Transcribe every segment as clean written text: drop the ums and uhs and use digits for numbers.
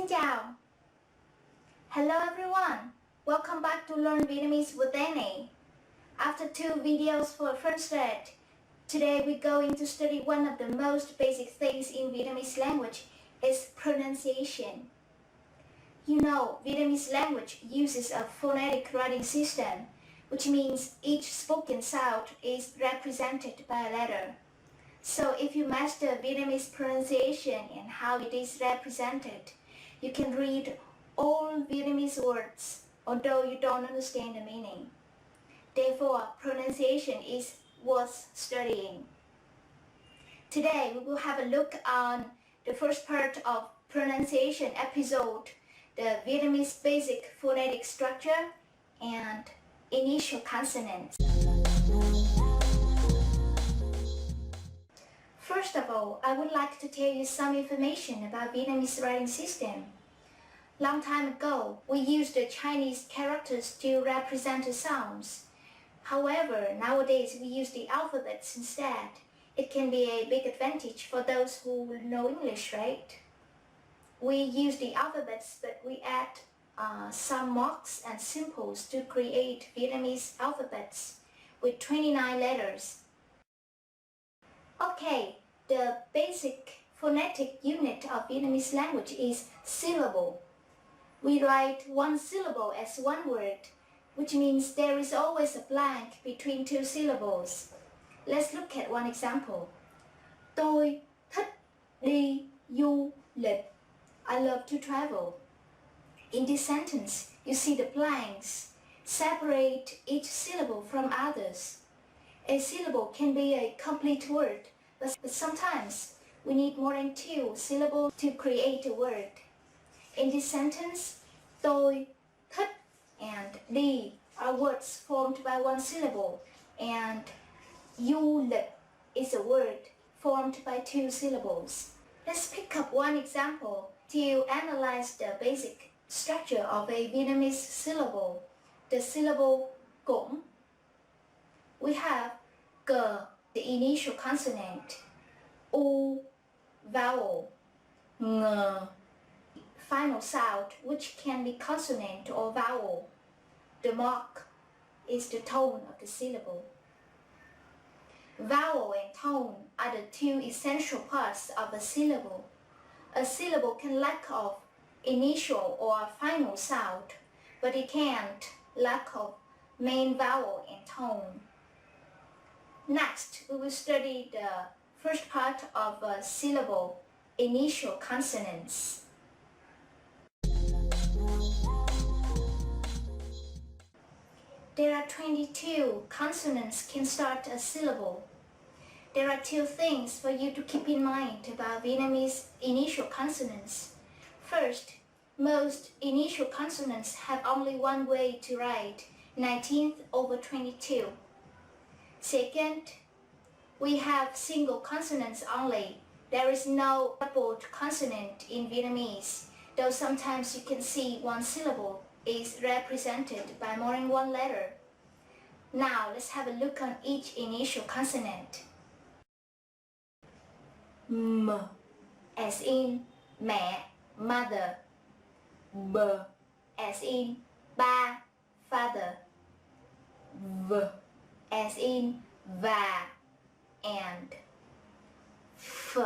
chào! Hello everyone! Welcome back to Learn Vietnamese with Annie. After 2 videos for first grade, today we're going to study one of the most basic things in Vietnamese language is pronunciation. You know, Vietnamese language uses a phonetic writing system, which means each spoken sound is represented by a letter. So if you master Vietnamese pronunciation and how it is represented, you can read all Vietnamese words, although you don't understand the meaning. Therefore, pronunciation is worth studying. Today, we will have a look on the first part of pronunciation episode, the Vietnamese basic phonetic structure and initial consonants. First of all, I would like to tell you some information about Vietnamese writing system. Long time ago, we used the Chinese characters to represent the sounds. However, nowadays we use the alphabets instead. It can be a big advantage for those who know English, right? We use the alphabets, but we add some marks and symbols to create Vietnamese alphabets with 29 letters. Okay, the basic phonetic unit of Vietnamese language is syllable. We write one syllable as one word, which means there is always a blank between 2 syllables. Let's look at one example. Tôi thích đi du lịch. I love to travel. In this sentence, you see the blanks separate each syllable from others. A syllable can be a complete word, but sometimes we need more than 2 syllables to create a word. In this sentence, tôi thích and đi are words formed by 1 syllable, and du lịch is a word formed by 2 syllables. Let's pick up one example to analyze the basic structure of a Vietnamese syllable, the syllable cũng. We have g, the initial consonant, u, vowel, ng, final sound, which can be consonant or vowel. The mark is the tone of the syllable. Vowel and tone are the 2 essential parts of a syllable. A syllable can lack of initial or final sound, but it can't lack of main vowel and tone. Next, we will study the first part of a syllable, initial consonants. There are 22 consonants can start a syllable. There are 2 things for you to keep in mind about Vietnamese initial consonants. First, most initial consonants have only one way to write, 19/22. Second, we have single consonants only. There is no doubled consonant in Vietnamese, though sometimes you can see 1 syllable is represented by more than 1 letter. Now let's have a look on each initial consonant. M, as in mẹ, mother. B, as in ba, father. V, as in và and. F,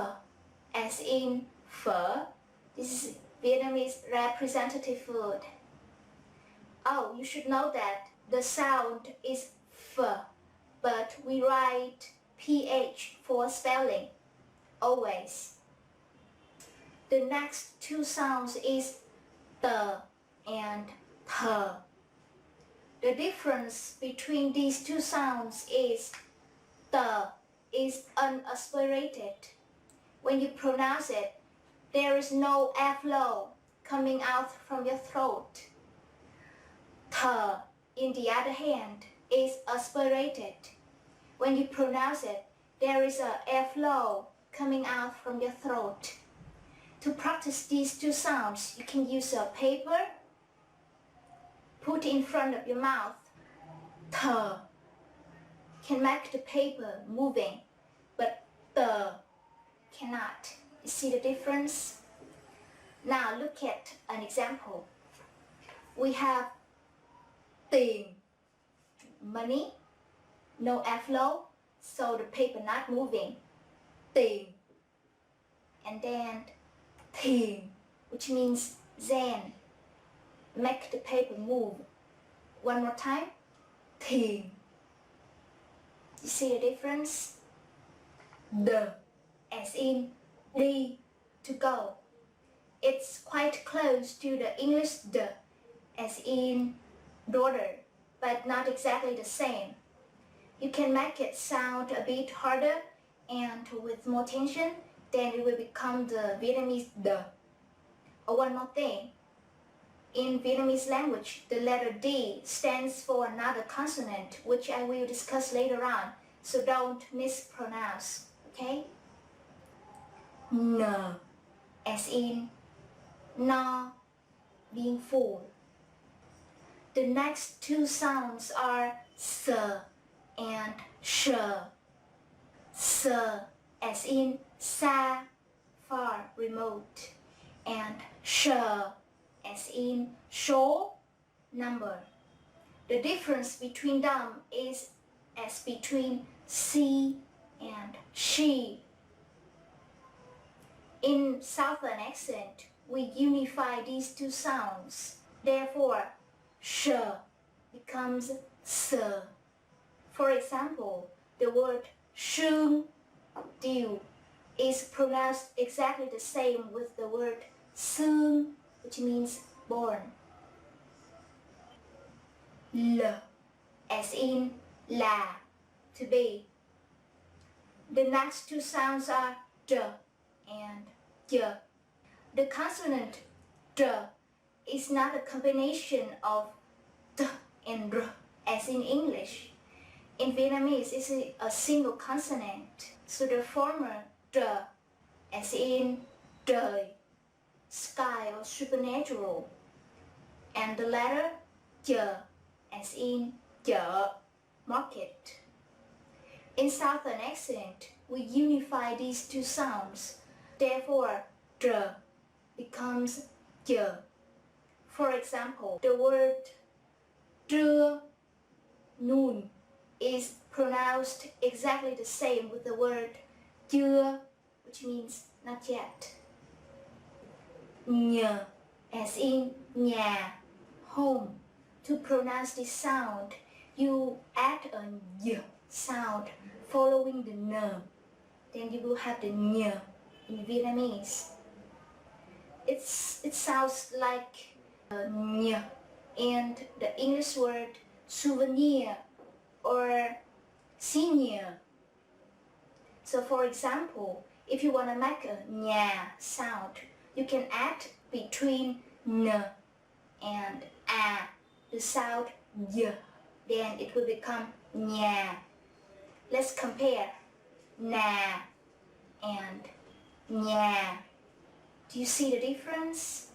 as in phở. This is Vietnamese representative food. Oh, you should know that the sound is f, but we write ph for spelling, always. The next 2 sounds is t and th. The difference between these 2 sounds is t is unaspirated. When you pronounce it, there is no airflow coming out from your throat. Th, in the other hand, is aspirated. When you pronounce it, there is an airflow coming out from your throat. To practice these 2 sounds, you can use a paper, put in front of your mouth. Th can make the paper moving, but the cannot. You see the difference? Now look at an example. We have tiền, money, no airflow, so the paper not moving. Tiền. And then thiền, which means then. Make the paper move. One more time. Thiền. You see the difference? The, as in đi, to go. It's quite close to the English the, as in daughter, but not exactly the same. You can make it sound a bit harder and with more tension, then it will become the Vietnamese the. Oh, one more thing. In Vietnamese language, the letter D stands for another consonant, which I will discuss later on, so don't mispronounce, okay? N, as in no, being full. The next two sounds are S and Sh. S, as in xa, far, remote, and Sh, as in số, number. The difference between them is as between she and she. In Southern accent, we unify these two sounds. Therefore, sh becomes s. For example, the word sương, dew, is pronounced exactly the same with the word sương, which means born. L, as in là, to be. The next two sounds are d and y. The consonant d is not a combination of d and r, as in English. In Vietnamese, it's a single consonant. So the former d, as in đời, sky or supernatural, and the latter chợ, as in chợ, market. In Southern accent, we unify these two sounds. Therefore, dr becomes chợ. For example, the word trưa, noon, is pronounced exactly the same with the word chưa, which means not yet. Ñ, as in nhà, home. To pronounce this sound, you add a y sound following the n. Then you will have the ñ in Vietnamese. It sounds like ñ and the English word souvenir or senior. So for example, if you want to make a nhà sound, you can add between n and a the sound y, then it will become nhà. Let's compare nà and nhà. Do you see the difference?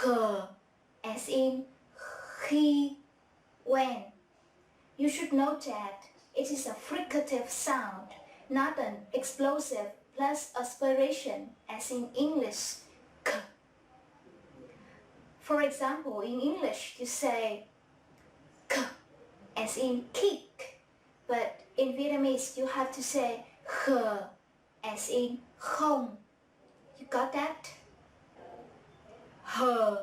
H, as in khi, when. You should note that it is a fricative sound, not an explosive plus aspiration as in English, k. For example, in English you say k as in kick, but in Vietnamese you have to say h as in không. You got that? H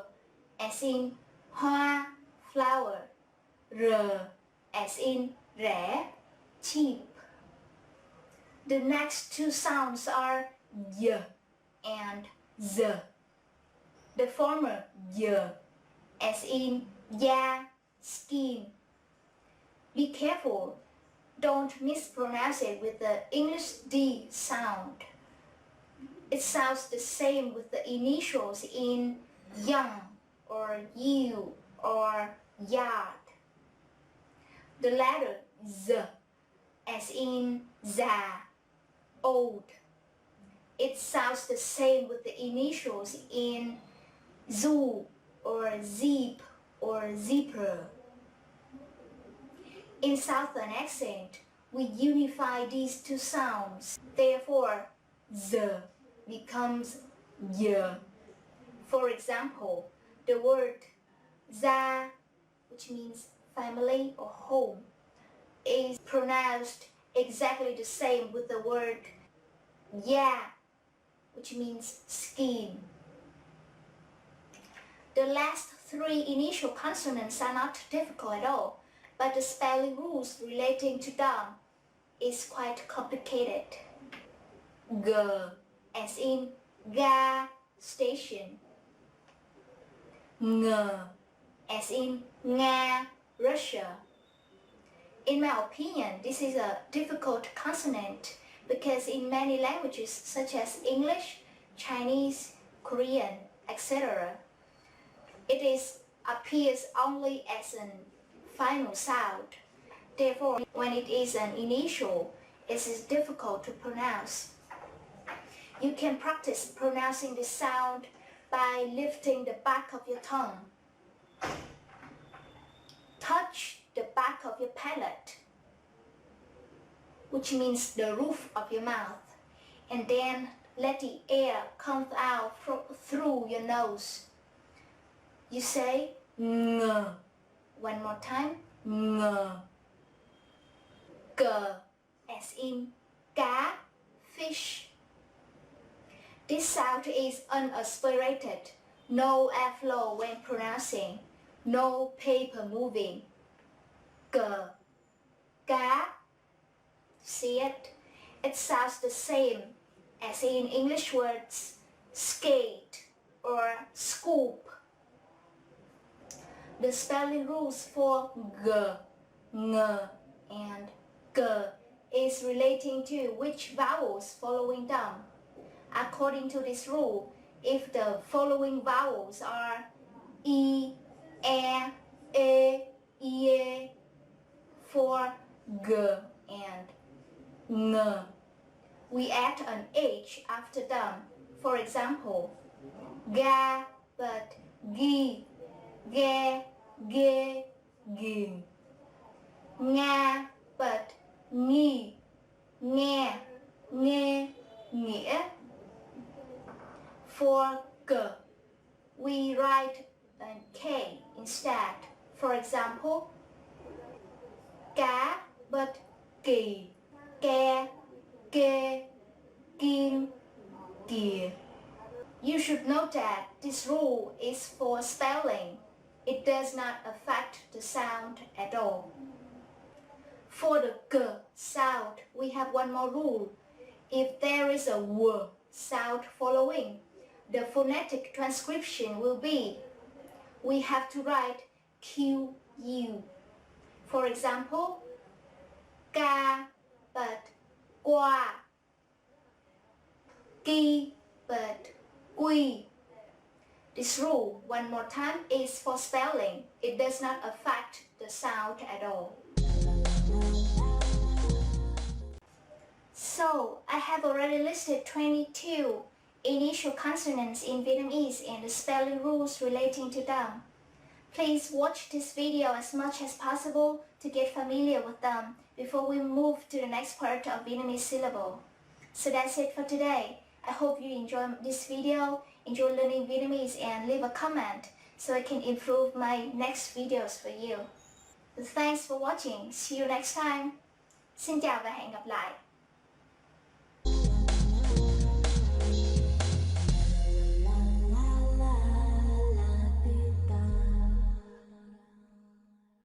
as in hoa, flower. R as in rẻ, cheap. The next two sounds are y and z. The former y, as in da, skin. Be careful, don't mispronounce it with the English D sound. It sounds the same with the initials in young or you or yard. The letter z, as in za, old. It sounds the same with the initials in zoo or zip or zipper. In Southern accent, we unify these two sounds. Therefore, z becomes y. For example, the word gia, which means family or home, is pronounced exactly the same with the word ya, which means skin. The last three initial consonants are not difficult at all, but the spelling rules relating to them is quite complicated. G, as in ga station. Ng, as in Nga, Russia. In my opinion, this is a difficult consonant because in many languages such as English, Chinese, Korean, etc., it appears only as a final sound. Therefore, when it is an initial, it is difficult to pronounce. You can practice pronouncing the sound by lifting the back of your tongue. Touch the back of your palate, which means the roof of your mouth, and then let the air come out through your nose. You say ng. One more time, ng. G, as in cá, fish. This sound is unaspirated, no airflow when pronouncing, no paper moving. G, cá. See it? It sounds the same as in English words skate or scoop. The spelling rules for g, ng, and g is relating to which vowels following them. According to this rule, if the following vowels are e, e, for g and ng, we add an h after them. For example, ga but gi, ge, ge, gin. Nga but ngi, nghe, nghe, nghĩa. For g, we write a k instead. For example, cá but kỳ, ke, ke, kim, kìa. You should note that this rule is for spelling. It does not affect the sound at all. For the g sound, we have one more rule. If there is a w sound following, the phonetic transcription will be, we have to write qu. For example, ca but qua, ki but quy. This rule, one more time, is for spelling. It does not affect the sound at all. So, I have already listed 22 initial consonants in Vietnamese and the spelling rules relating to them. Please watch this video as much as possible to get familiar with them before we move to the next part of Vietnamese syllable. So that's it for today. I hope you enjoy this video, enjoy learning Vietnamese, and leave a comment so I can improve my next videos for you. Thanks for watching. See you next time. Xin chào và hẹn gặp lại.